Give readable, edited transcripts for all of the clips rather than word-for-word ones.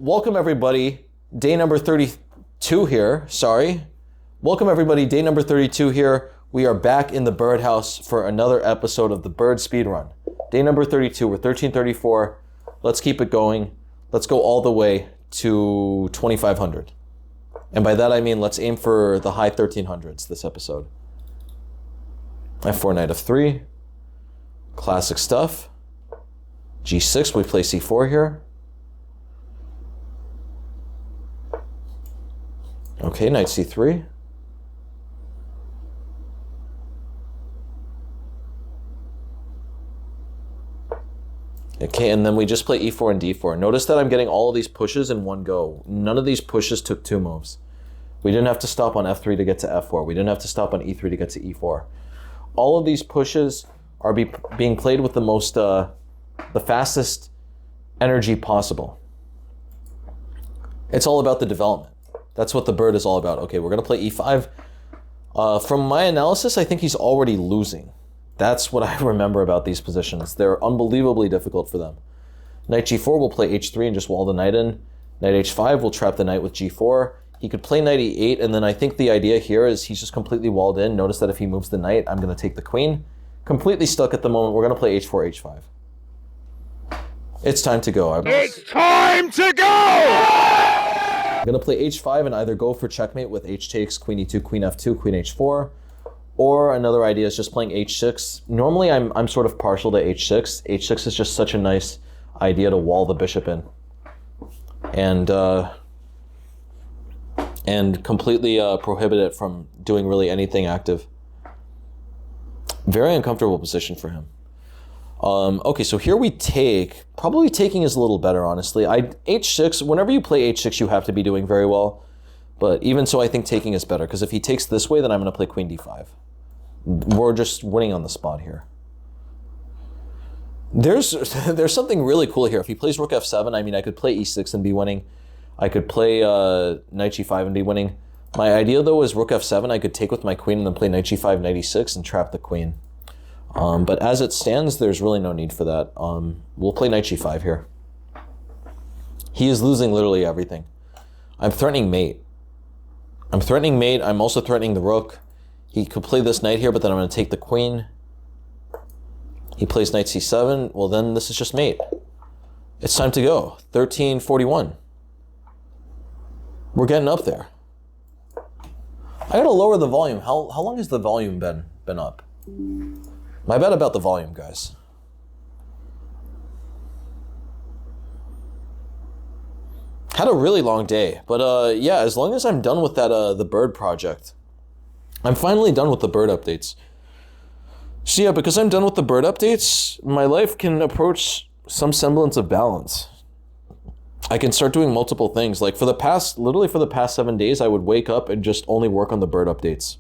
Welcome everybody, day number 32 here, sorry. Welcome everybody, day number 32 here. We are back in the birdhouse for another episode of the Bird Speedrun. Day number 32, we're 1334. Let's keep it going. Let's go all the way to 2500. And by that I mean let's aim for the high 1300s this episode. F4 knight f3. Classic stuff. G6, we play c4 here. Okay, knight c3. Okay, and then we just play e4 and d4. Notice that I'm getting all of these pushes in one go. None of these pushes took two moves. We didn't have to stop on f3 to get to f4. We didn't have to stop on e3 to get to e4. All of these pushes are being played with the fastest energy possible. It's all about the development. That's what the bird is all about. Okay, we're going to play e5. From my analysis, I think he's already losing. That's what I remember about these positions. They're unbelievably difficult for them. Knight g4, we'll play h3 and just wall the knight in. Knight h5, we'll trap the knight with g4. He could play knight e8, and then I think the idea here is he's just completely walled in. Notice that if he moves the knight, I'm going to take the queen. Completely stuck at the moment. We're going to play h4, h5. It's time to go. It's time to go! I'm going to play h5 and either go for checkmate with h takes, queen e2, queen f2, queen h4, or another idea is just playing h6. Normally I'm sort of partial to h6. h6 is just such a nice idea to wall the bishop in. And completely prohibit it from doing really anything active. Very uncomfortable position for him. Okay, so here we take. Probably taking is a little better, honestly. H6, whenever you play h6, you have to be doing very well. But even so, I think taking is better, because if he takes this way, then I'm going to play queen d5. We're just winning on the spot here. There's something really cool here. If he plays rook f7, I mean, I could play e6 and be winning. I could play knight g5 and be winning. My idea, though, is rook f7. I could take with my queen and then play knight g5, knight e6, and trap the queen. But as it stands, there's really no need for that. We'll play knight g5 here. He is losing literally everything. I'm threatening mate. I'm also threatening the rook. He could play this knight here, but then I'm going to take the queen. He plays knight c7. Well, then this is just mate. It's time to go. 1341. We're getting up there. I gotta lower the volume. How long has the volume been up? My bad about the volume, guys. Had a really long day, but yeah, as long as I'm done with that the bird project. I'm finally done with the bird updates. So yeah, because I'm done with the bird updates, my life can approach some semblance of balance. I can start doing multiple things. Like literally for the past 7 days, I would wake up and just only work on the bird updates.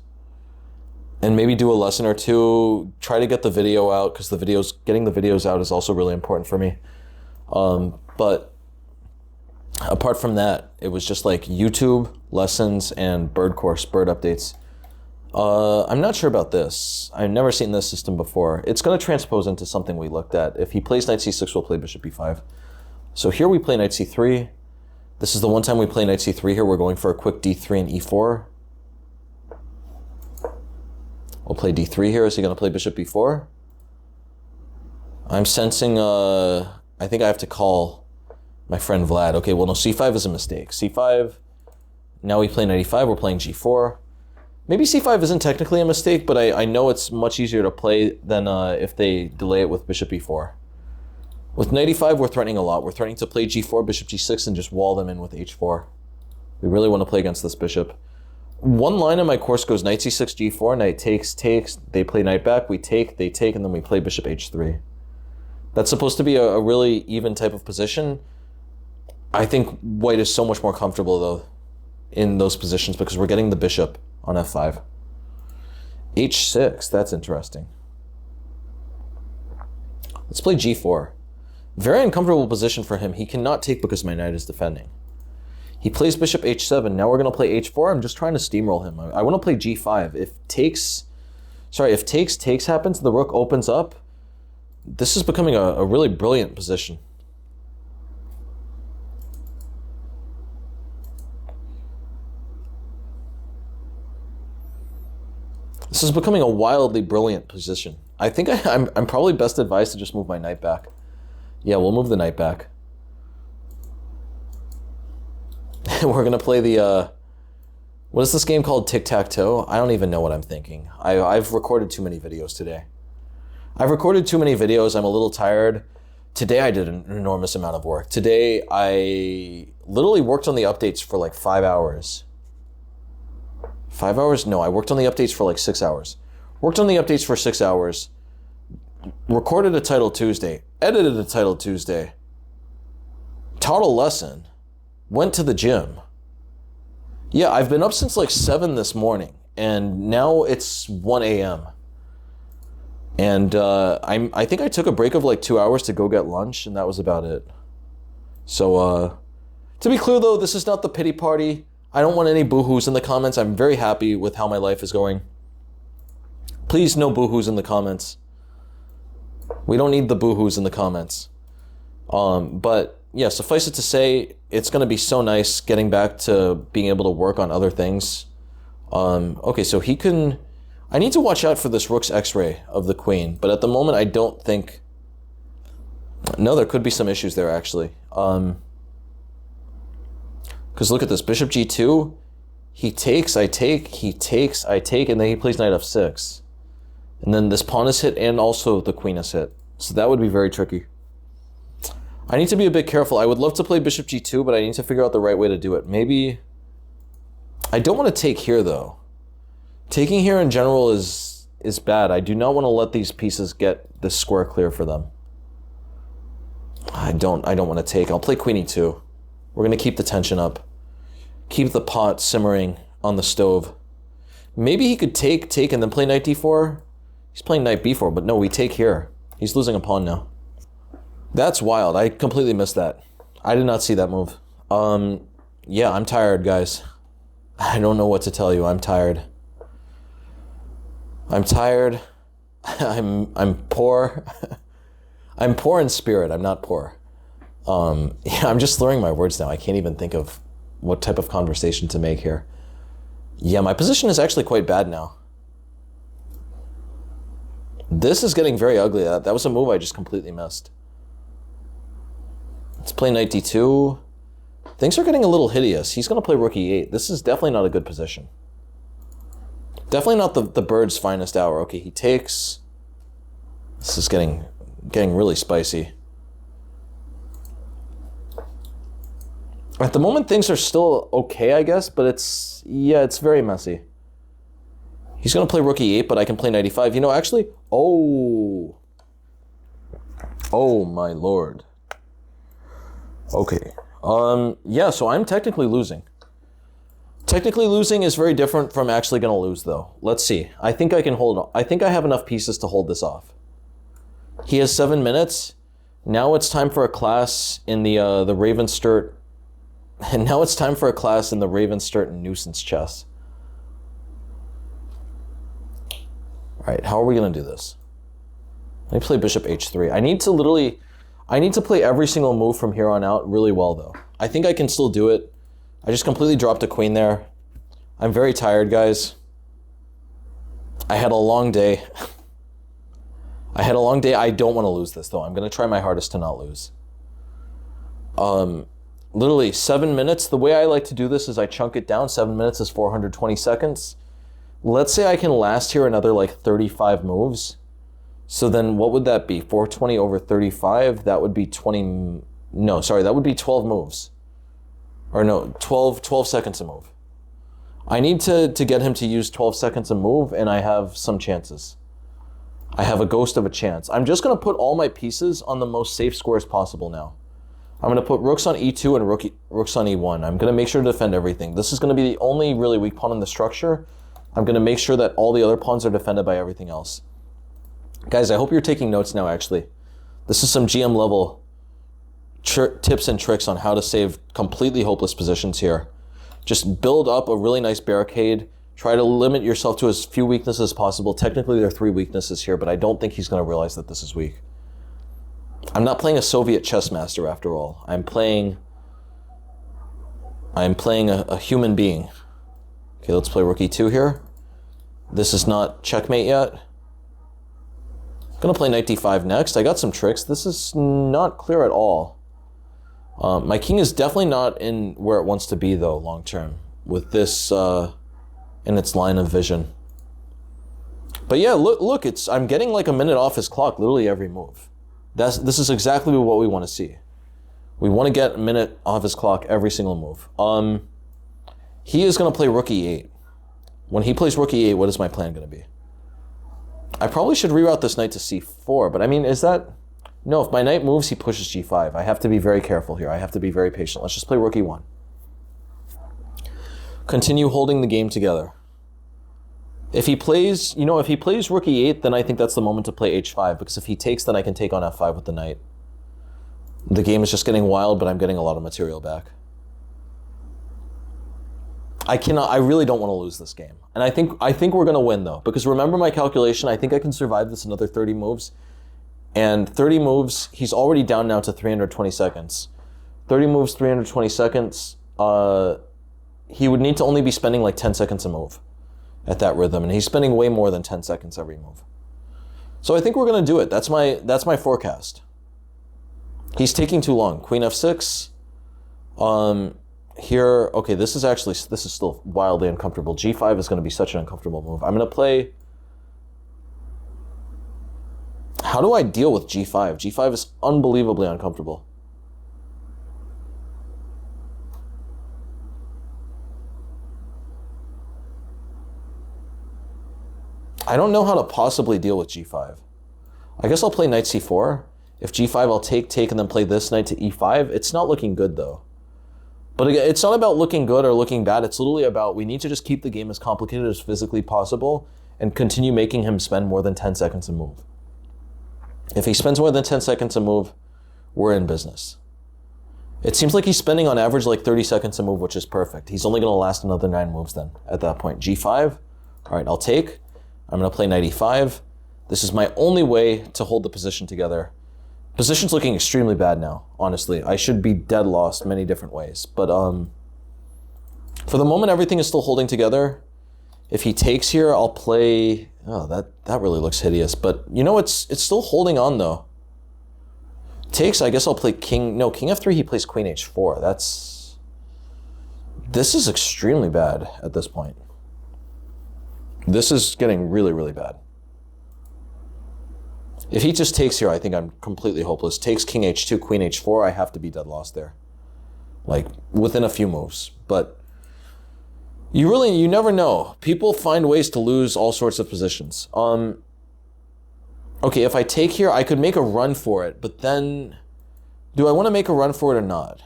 And maybe do a lesson or two, try to get the video out, because getting the videos out is also really important for me. But apart from that, it was just like YouTube, lessons, and bird updates. I'm not sure about this. I've never seen this system before. It's going to transpose into something we looked at. If he plays knight c6, we'll play bishop e5. So here we play knight c3. This is the one time we play knight c3 here. We're going for a quick d3 and e4. We'll play d3 here. Is he going to play bishop b4? I'm sensing, I think I have to call my friend Vlad. Okay, well, no, c5 is a mistake. c5, now we play knight e5. We're playing g4. Maybe c5 isn't technically a mistake, but I know it's much easier to play than if they delay it with bishop e4. With knight e5, we're threatening a lot. We're threatening to play g4, bishop g6, and just wall them in with h4. We really want to play against this bishop. One line in my course goes knight c6, g4, knight takes, they play knight back, we take, they take, and then we play bishop h3. That's supposed to be a really even type of position. I think white is so much more comfortable, though, in those positions, because we're getting the bishop on f5. h6, that's interesting. Let's play g4. Very uncomfortable position for him. He cannot take because my knight is defending. He plays bishop h7. Now we're going to play h4. I'm just trying to steamroll him. I want to play g5. If takes happens, the rook opens up. This is becoming a really brilliant position. This is becoming a wildly brilliant position. I think I'm probably best advised to just move my knight back. Yeah, we'll move the knight back. We're gonna play the, what is this game called? Tic-tac-toe? I don't even know what I'm thinking. I've recorded too many videos today. I've recorded too many videos. I'm a little tired. Today I did an enormous amount of work. Today I literally worked on the updates for like 5 hours. 5 hours? No, I worked on the updates for like 6 hours. Worked on the updates for 6 hours. Recorded a title Tuesday. Edited a title Tuesday. Taught a lesson. Went to the gym. Yeah, I've been up since like 7 this morning. And now it's 1 a.m. And I think I took a break of like 2 hours to go get lunch, and that was about it. So, to be clear though, this is not the pity party. I don't want any boo-hoos in the comments. I'm very happy with how my life is going. Please, no boo-hoos in the comments. We don't need the boo-hoos in the comments. But yeah, suffice it to say, it's going to be so nice getting back to being able to work on other things. Okay, so he can... I need to watch out for this rook's x-ray of the queen, but at the moment I don't think... No, there could be some issues there, actually. Because look at this, bishop g2, he takes, I take, he takes, I take, and then he plays knight f6. And then this pawn is hit, and also the queen is hit. So that would be very tricky. I need to be a bit careful. I would love to play bishop g2, but I need to figure out the right way to do it. Maybe... I don't want to take here, though. Taking here in general is bad. I do not want to let these pieces get this square clear for them. I don't want to take. I'll play queen e2. We're going to keep the tension up. Keep the pot simmering on the stove. Maybe he could take, and then play knight d4. He's playing knight b4, but no, we take here. He's losing a pawn now. That's wild. I completely missed that. I did not see that move. Yeah, I'm tired, guys. I don't know what to tell you. I'm tired. I'm tired. I'm poor. I'm poor in spirit. I'm not poor. Yeah, I'm just slurring my words now. I can't even think of what type of conversation to make here. Yeah, my position is actually quite bad now. This is getting very ugly. That was a move I just completely missed. Let's play knight d2. Things are getting a little hideous. He's going to play rook e8. This is definitely not a good position. Definitely not the bird's finest hour. Okay, he takes. This is getting really spicy. At the moment, things are still okay, I guess, but it's very messy. He's going to play rook e8, but I can play knight e5. You know, actually, oh my lord. Okay. Yeah, so I'm technically losing. Technically losing is very different from actually going to lose, though. Let's see. I think I can hold on. I think I have enough pieces to hold this off. He has 7 minutes. Now it's time for a class in the Ravensturt. And now it's time for a class in the Ravensturt nuisance chess. All right, how are we going to do this? Let me play bishop h3. I need to play every single move from here on out really well, though. I think I can still do it. I just completely dropped a queen there. I'm very tired, guys. I had a long day. I don't want to lose this, though. I'm going to try my hardest to not lose. Literally 7 minutes. The way I like to do this is I chunk it down. 7 minutes is 420 seconds. Let's say I can last here another like 35 moves. So then what would that be? 420 over 35? That would be 20... No, sorry, that would be 12 moves. Or no, 12 seconds a move. I need to get him to use 12 seconds a move, and I have some chances. I have a ghost of a chance. I'm just going to put all my pieces on the most safe squares possible now. I'm going to put rooks on e2 and rooks on e1. I'm going to make sure to defend everything. This is going to be the only really weak pawn in the structure. I'm going to make sure that all the other pawns are defended by everything else. Guys, I hope you're taking notes now, actually. This is some GM level tips and tricks on how to save completely hopeless positions here. Just build up a really nice barricade. Try to limit yourself to as few weaknesses as possible. Technically, there are 3 weaknesses here, but I don't think he's going to realize that this is weak. I'm not playing a Soviet chess master, after all. I'm playing a human being. Okay, let's play rook e2 here. This is not checkmate yet. Gonna play knight d5 next. I got some tricks. This is not clear at all. My king is definitely not in where it wants to be, though, long term, with this in its line of vision. But yeah, look, I'm getting like a minute off his clock literally every move. This is exactly what we want to see. We want to get a minute off his clock every single move. He is gonna play rook e8. When he plays rook e8, what is my plan gonna be? I probably should reroute this knight to c4, but I mean, is that... No, if my knight moves, he pushes g5. I have to be very careful here. I have to be very patient. Let's just play rook e1. Continue holding the game together. If he plays, if he plays rook e8, then I think that's the moment to play h5, because if he takes, then I can take on f5 with the knight. The game is just getting wild, but I'm getting a lot of material back. I really don't want to lose this game. And I think we're going to win, though, because remember my calculation, I think I can survive this another 30 moves. And 30 moves, he's already down now to 320 seconds. 30 moves, 320 seconds, he would need to only be spending like 10 seconds a move at that rhythm, and he's spending way more than 10 seconds every move. So I think we're going to do it. That's my forecast. He's taking too long. Queen f6. Here, okay, this is still wildly uncomfortable. g5 is going to be such an uncomfortable move. I'm going to play... How do I deal with g5? g5 is unbelievably uncomfortable. I don't know how to possibly deal with g5. I guess I'll play knight c4. If g5, I'll take, and then play this knight to e5. It's not looking good, though. But again, it's not about looking good or looking bad. It's literally about we need to just keep the game as complicated as physically possible and continue making him spend more than 10 seconds a move. If he spends more than 10 seconds a move, we're in business. It seems like he's spending on average like 30 seconds a move, which is perfect. He's only going to last another 9 moves then at that point. g5. All right, I'll take. I'm going to play knight e5. This is my only way to hold the position together. Position's looking extremely bad now, honestly. I should be dead lost many different ways. But for the moment, everything is still holding together. If he takes here, I'll play... Oh, that really looks hideous. But, it's still holding on, though. Takes, I guess I'll play king... No, king f3, he plays queen h4. This is extremely bad at this point. This is getting really, really bad. If he just takes here, I think I'm completely hopeless. Takes king h2, queen h4, I have to be dead lost there. Like, within a few moves. But you never know. People find ways to lose all sorts of positions. Okay, if I take here, I could make a run for it, but then... Do I want to make a run for it or not?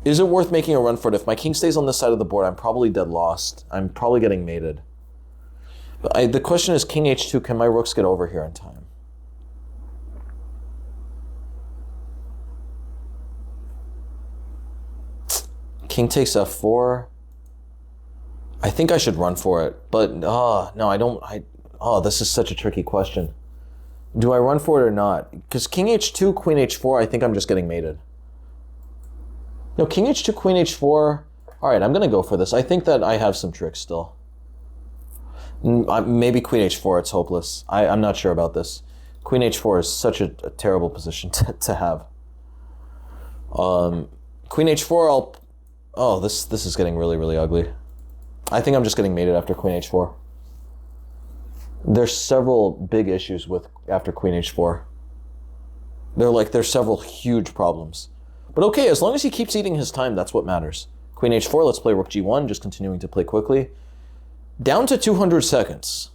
Is it worth making a run for it? If my king stays on this side of the board, I'm probably dead lost. I'm probably getting mated. But the question is, king h2, can my rooks get over here in time? King takes f4. I think I should run for it, but no, I don't. This is such a tricky question. Do I run for it or not? Because king h2, queen h4, I think I'm just getting mated. No, king h2, queen h4. All right, I'm going to go for this. I think that I have some tricks still. Maybe queen h4, it's hopeless. I'm not sure about this. Queen h4 is such a terrible position to have. Queen h4, Oh, this is getting really, really ugly. I think I'm just getting mated after queen h4. There's several big issues with after queen h4. There's several huge problems. But okay, as long as he keeps eating his time, that's what matters. Queen h4, let's play rook g1, just continuing to play quickly. Down to 200 seconds.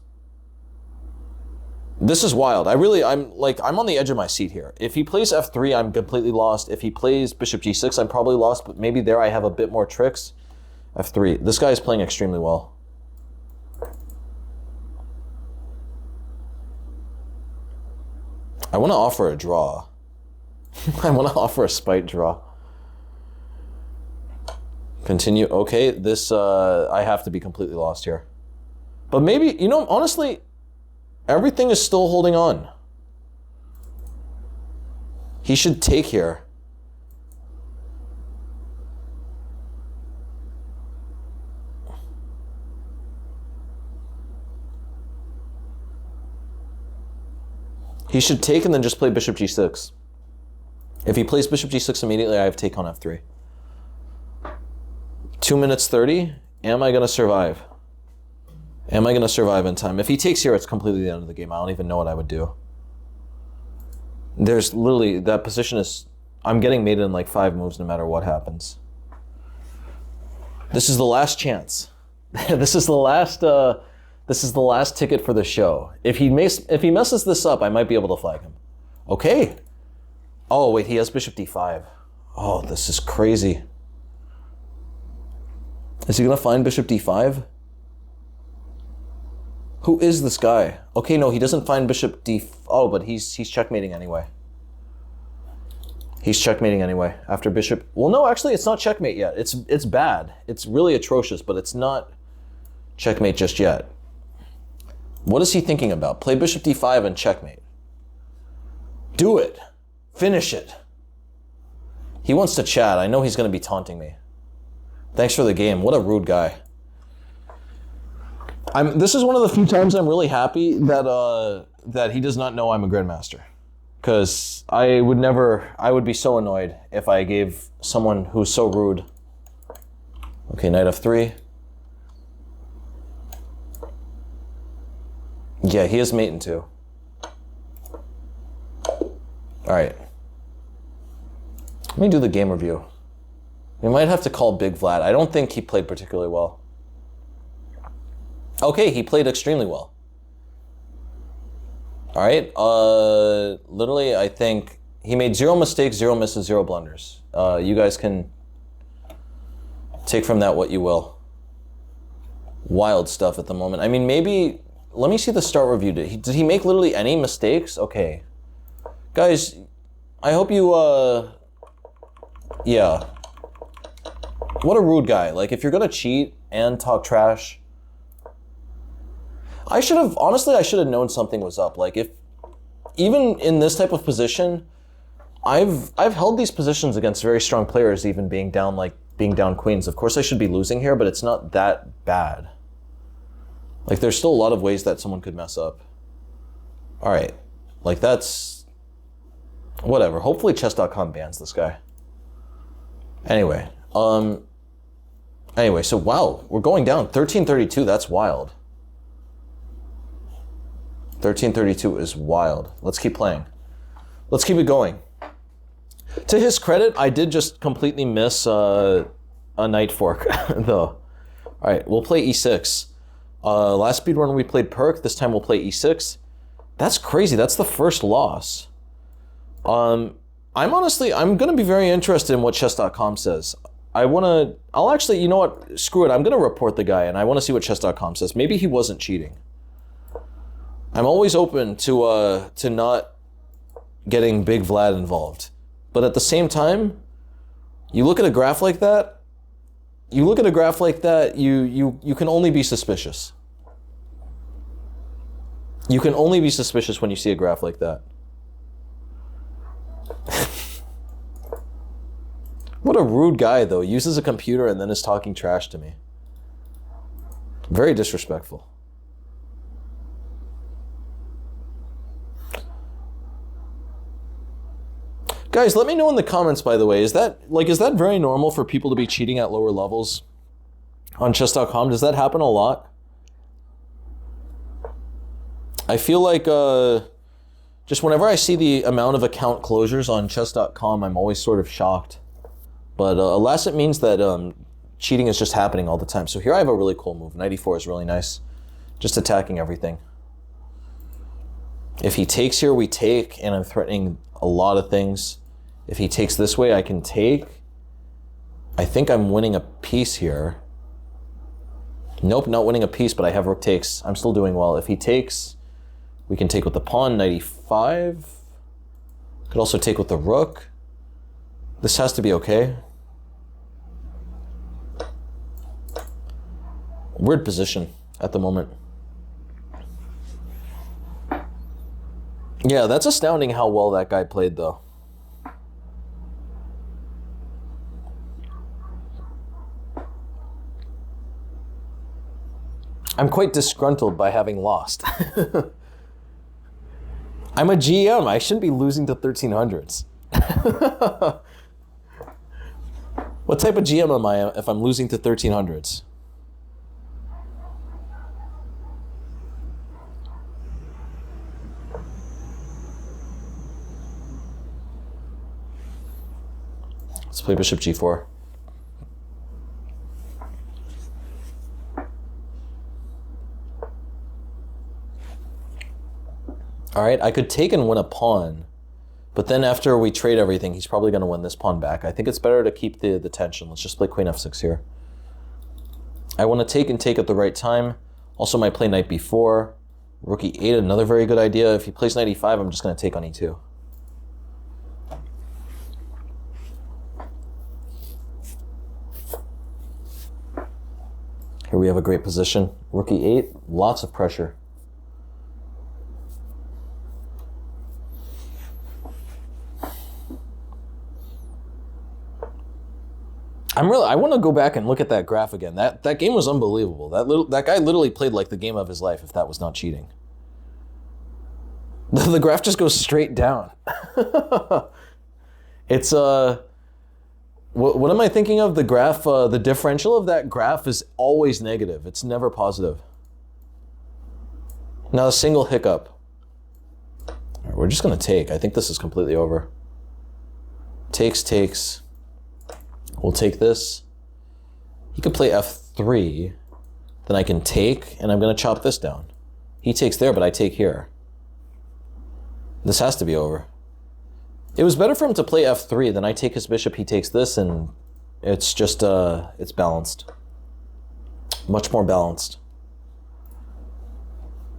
This is wild. I'm on the edge of my seat here. If he plays f3, I'm completely lost. If he plays bishop g6, I'm probably lost, but maybe there I have a bit more tricks. f3. This guy is playing extremely well. I want to offer a draw. I want to offer a spite draw. Continue. Okay, this, I have to be completely lost here. But maybe, honestly, everything is still holding on. He should take here. He should take and then just play bishop g6. If he plays bishop g6 immediately, I have take on f3. 2 minutes 30. Am I going to survive? Am I going to survive in time? If he takes here, it's completely the end of the game. I don't even know what I would do. There's literally, that position is, I'm getting mated in like 5 moves no matter what happens. This is the last chance. This is the last ticket for the show. If he messes this up, I might be able to flag him. Okay. Oh wait, he has bishop d5. Oh, this is crazy. Is he gonna find bishop d5? Who is this guy? Okay, no, he doesn't find bishop d. Oh, but he's checkmating anyway. He's checkmating anyway after bishop. Well, no, actually, it's not checkmate yet. It's bad. It's really atrocious, but it's not checkmate just yet. What is he thinking about? Play bishop d5 and checkmate. Do it. Finish it. He wants to chat. I know he's going to be taunting me. Thanks for the game. What a rude guy. This is one of the few times I'm really happy that he does not know I'm a grandmaster. Because I would be so annoyed if I gave someone who's so rude. Okay, knight f3. Yeah, he is mating too. All right. Let me do the game review. We might have to call Big Vlad. I don't think he played particularly well. Okay, he played extremely well. All right. Literally, I think he made 0 mistakes, 0 misses, 0 blunders. You guys can take from that what you will. Wild stuff at the moment. I mean, maybe. Let me see the start review. Did he make literally any mistakes? Okay. Guys, I hope you, yeah. What a rude guy. Like, if you're gonna cheat and talk trash, honestly, I should have known something was up. Like, even in this type of position, I've held these positions against very strong players, even being down queens. Of course, I should be losing here, but it's not that bad. Like, there's still a lot of ways that someone could mess up. All right. Like, that's... whatever. Hopefully chess.com bans this guy. Anyway. Anyway, so wow. We're going down. 1332. That's wild. 1332 is wild. Let's keep playing. Let's keep it going. To his credit, I did just completely miss a knight fork, though. All right. We'll play e6. Last speedrun we played Perk. This time we'll play e6. That's crazy. That's the first loss. I'm gonna be very interested in what chess.com says. I'll actually, you know what? Screw it. I'm gonna report the guy and I want to see what chess.com says. Maybe he wasn't cheating. I'm always open to not getting Big Vlad involved. But at the same time, you look at a graph like that, you can only be suspicious. You can only be suspicious when you see a graph like that. What a rude guy, though. Uses a computer and then is talking trash to me. Very disrespectful. Guys, let me know in the comments, by the way, is that very normal for people to be cheating at lower levels on chess.com? Does that happen a lot? I feel like just whenever I see the amount of account closures on chess.com, I'm always sort of shocked. But alas, it means that cheating is just happening all the time. So here I have a really cool move. Knight e4 is really nice. Just attacking everything. If he takes here, we take, and I'm threatening a lot of things. If he takes this way, I can take. I think I'm winning a piece here. Nope, not winning a piece, but I have rook takes. I'm still doing well. If he takes, we can take with the pawn, knight e5. Could also take with the rook. This has to be okay. Weird position at the moment. Yeah, that's astounding how well that guy played, though. I'm quite disgruntled by having lost. I'm a GM. I shouldn't be losing to 1300s. What type of GM am I if I'm losing to 1300s? Let's play bishop g4. All right, I could take and win a pawn, but then after we trade everything, he's probably going to win this pawn back. I think it's better to keep the tension. Let's just play queen f6 here. I want to take and take at the right time. Also, might play knight b4. Rook e8, another very good idea. If he plays knight e5, I'm just going to take on e2. Here we have a great position. Rook e8, lots of pressure. I want to go back and look at that graph again. That game was unbelievable. That guy literally played like the game of his life, if that was not cheating. The graph just goes straight down. It's what am I thinking of? The graph, the differential of that graph is always negative. It's never positive. Not a single hiccup. All right, we're just gonna take. I think this is completely over. Takes. We'll take this. He could play f3. Then I can take, and I'm gonna chop this down. He takes there, but I take here. This has to be over. It was better for him to play f3, then I take his bishop, he takes this, and it's just, it's balanced. Much more balanced.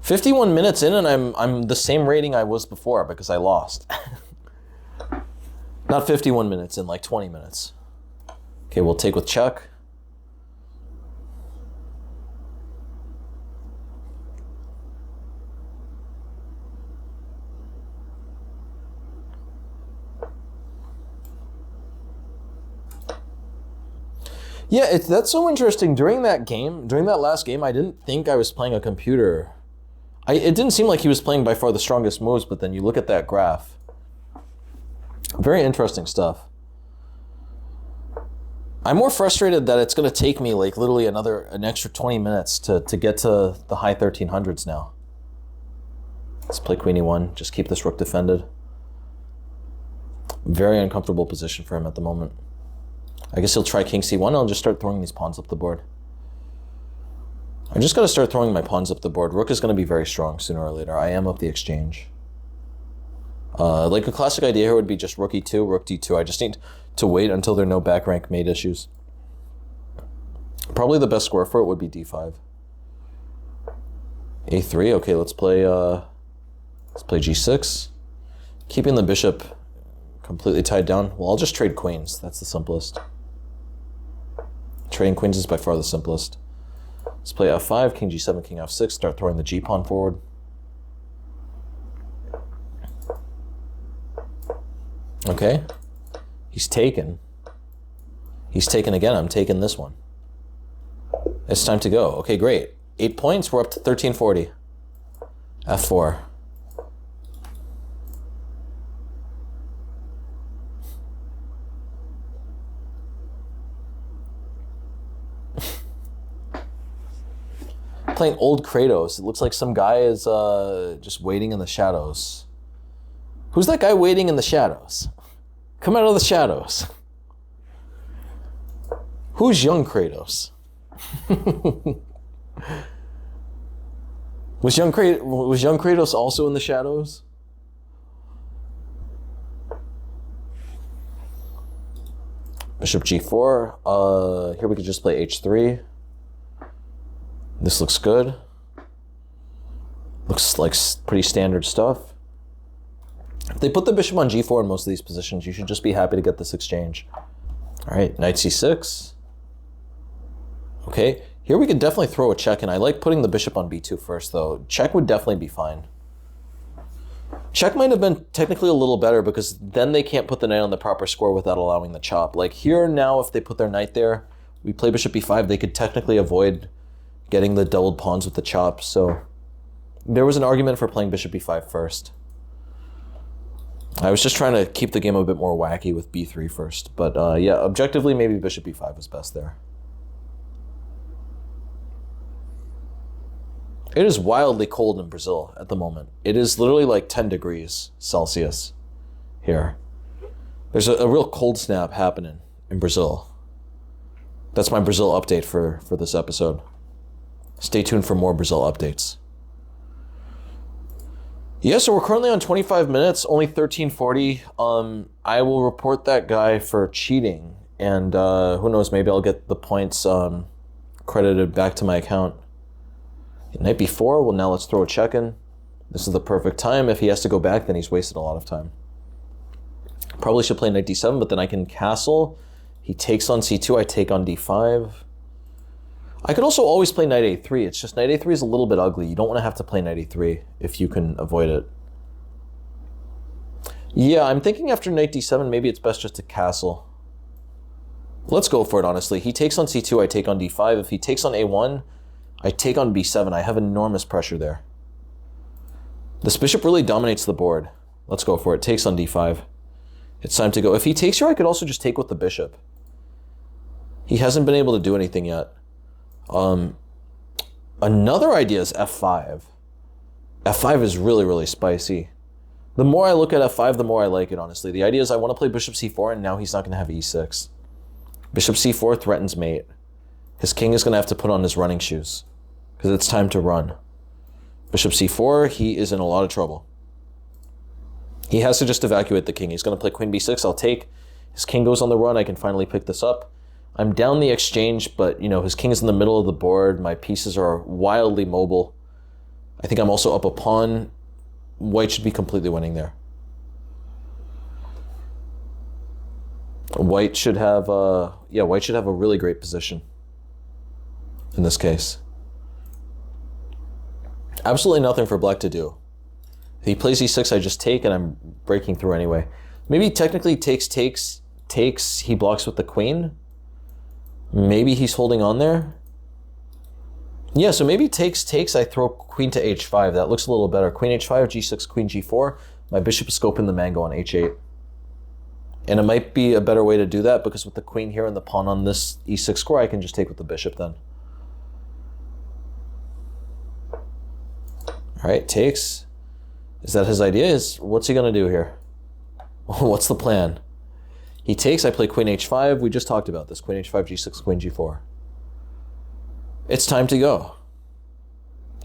51 minutes in, and I'm the same rating I was before because I lost. Not 51 minutes in, like 20 minutes. Okay, we'll take with check. Yeah, that's so interesting. During that last game, I didn't think I was playing a computer. It didn't seem like he was playing by far the strongest moves, but then you look at that graph. Very interesting stuff. I'm more frustrated that it's going to take me like literally an extra 20 minutes to get to the high 1300s now. Let's play queen e1, just keep this rook defended. Very uncomfortable position for him at the moment. I guess he'll try king c1. I'll just start throwing these pawns up the board. I just got to start throwing my pawns up the board. Rook is going to be very strong sooner or later. I am up the exchange. Like a classic idea here would be just rook e2, rook d2. I just need to wait until there are no back rank mate issues. Probably the best square for it would be d5. a3. Okay, let's play g6. Keeping the bishop completely tied down. Well, I'll just trade queens. That's the simplest. Trading queens is by far the simplest. Let's play f5, king g7, king f6. Start throwing the g pawn forward. Okay. He's taken. He's taken again. I'm taking this one. It's time to go. Okay, great. 8 points. We're up to 1340. f4. Playing old Kratos. It looks like some guy is just waiting in the shadows. Who's that guy waiting in the shadows? Come out of the shadows. Who's young Kratos? Was young Kratos also in the shadows? Bishop g4. Here we could just play h3. This looks good. Looks like pretty standard stuff. If they put the bishop on g4 in most of these positions, you should just be happy to get this exchange. All right, knight c6. Okay, here we could definitely throw a check, and I like putting the bishop on b2 first, though. Check would definitely be fine. Check might have been technically a little better because then they can't put the knight on the proper square without allowing the chop. Like here now, if they put their knight there, we play bishop b5, they could technically avoid getting the doubled pawns with the chop. So there was an argument for playing bishop b5 first. I was just trying to keep the game a bit more wacky with b3 first. But yeah, objectively, maybe bishop b5 was best there. It is wildly cold in Brazil at the moment. It is literally like 10 degrees Celsius here. There's a real cold snap happening in Brazil. That's my Brazil update for this episode. Stay tuned for more Brazil updates. Yeah, so we're currently on 25 minutes, only 1340. I will report that guy for cheating, and who knows, maybe I'll get the points credited back to my account. Night before, well, now let's throw a check in. This is the perfect time. If he has to go back, then he's wasted a lot of time. Probably should play knight d7, but then I can castle. He takes on c2, I take on d5. I could also always play knight a3. It's just knight a3 is a little bit ugly. You don't want to have to play knight a3 if you can avoid it. Yeah, I'm thinking after knight d7, maybe it's best just to castle. Let's go for it, honestly. He takes on c2, I take on d5. If he takes on a1, I take on b7. I have enormous pressure there. This bishop really dominates the board. Let's go for it. Takes on d5. It's time to go. If he takes here, I could also just take with the bishop. He hasn't been able to do anything yet. Another idea is f5. f5 is really, really spicy. The more I look at f5, the more I like it, honestly. The idea is I want to play bishop c4, and now he's not going to have e6. Bishop c4 threatens mate. His king is going to have to put on his running shoes, because it's time to run. Bishop c4, he is in a lot of trouble. He has to just evacuate the king. He's going to play queen b6, I'll take. His king goes on the run, I can finally pick this up. I'm down the exchange, but, you know, his king is in the middle of the board. My pieces are wildly mobile. I think I'm also up a pawn. White should be completely winning there. White should have, White should have a really great position in this case. Absolutely nothing for black to do. If he plays e6, I just take, and I'm breaking through anyway. Maybe technically takes, he blocks with the queen. Maybe he's holding on there. Yeah, so maybe takes, I throw queen to h5. That looks a little better. Queen h5, g6, queen g4. My bishop is scoping the mango on h8. And it might be a better way to do that, because with the queen here and the pawn on this e6 square, I can just take with the bishop then. All right, takes. Is that his idea? What's he gonna do here? What's the plan? He takes, I play queen h5. We just talked about this. Queen h5, g6, queen g4. It's time to go.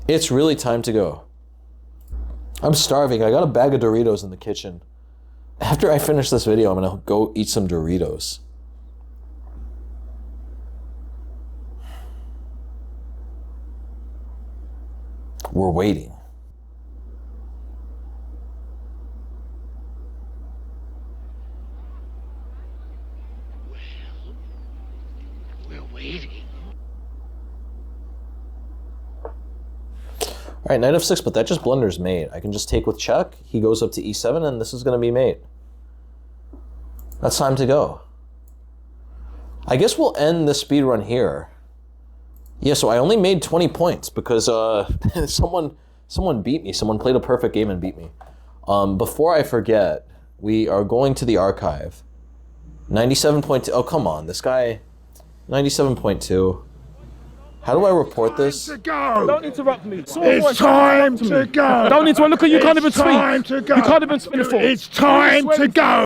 It's really time to go. I'm starving. I got a bag of Doritos in the kitchen. After I finish this video, I'm gonna go eat some Doritos. We're waiting. All right, knight f6, but that just blunders mate. I can just take with check. He goes up to e7, and this is going to be mate. That's time to go. I guess we'll end the speed run here. Yeah, so I only made 20 points because someone beat me. Someone played a perfect game and beat me. Before I forget, we are going to the archive. 97.2. Oh, come on, this guy. 97.2. How do I report this? To go. Don't interrupt me. It's time to go. Don't interrupt. Look at you, can't even It's speak. time to go. You can't even speak. It's time to go.